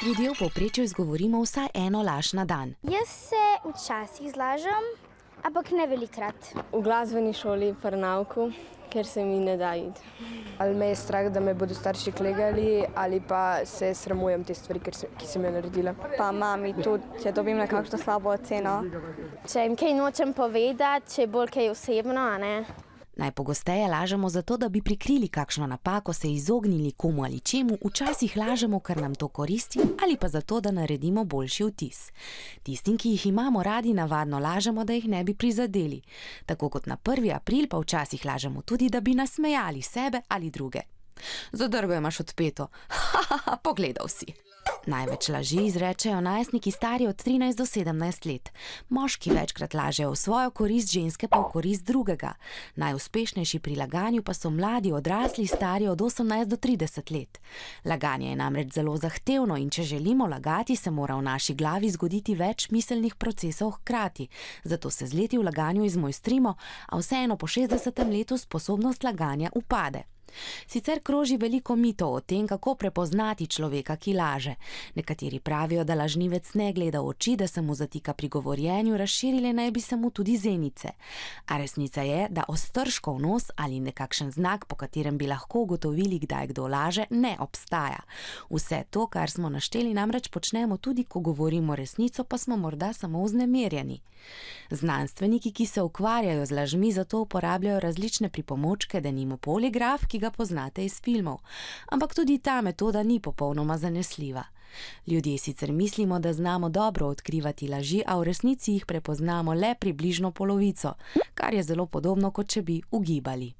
Ljudje v povprečju izgovorimo vsaj eno laž na dan. Jaz se včasih zlažem, ampak ne velikrat. V glasbeni šoli pri nauku, ker se mi ne da iti. Ali me je strah, da me bodo starši klegali, ali pa se sramujem te stvari, ki sem jo naredila. Pa mami tudi, če dobim nekakšno slabo oceno. Če jim kaj nočem povedati, če je bolj kaj osebno, a ne? Najpogosteje lažemo zato, da bi prikrili kakšno napako, se izognili komu ali čemu, včasih lažemo, ker nam to koristi, ali pa zato, da naredimo boljši vtis. Tistim, ki jih imamo radi, navadno lažemo, da jih ne bi prizadeli. Tako kot na 1. april pa včasih lažemo tudi, da bi nasmejali sebe ali druge. Zadrgo imaš odpeto. Pogledal si. Največ laži izrečejo najstniki stari od 13 do 17 let. Moški večkrat lažejo v svojo korist, ženske pa v korist drugega. Najuspešnejši pri laganju pa so mladi odrasli stari od 18 do 30 let. Laganje je namreč zelo zahtevno in če želimo lagati, se mora v naši glavi zgoditi več miselnih procesov hkrati. Zato se z leti v laganju izmojstrimo, a vseeno po 60. letu sposobnost laganja upade. Sicer kroži veliko mitov o tem, kako prepoznati človeka, ki laže. Nekateri pravijo, da lažnivec ne gleda v oči, da se mu zatika pri govorjenju, razširile naj bi se mu tudi zenice. A resnica je, da ostržkov nos ali nekakšen znak, po katerem bi lahko ugotovili, kdaj kdo laže, ne obstaja. Vse to, kar smo našteli, namreč počnemo tudi, ko govorimo resnico, pa smo morda samo vznemirjeni. Znanstveniki, ki se ukvarjajo z lažmi, zato uporabljajo različne pripomočke, denimo poligraf, ki ga poznate iz filmov. Ampak tudi ta metoda ni popolnoma zanesljiva. Ljudje sicer mislimo, da znamo dobro odkrivati laži, a v resnici jih prepoznamo le približno polovico, kar je zelo podobno, kot če bi ugibali.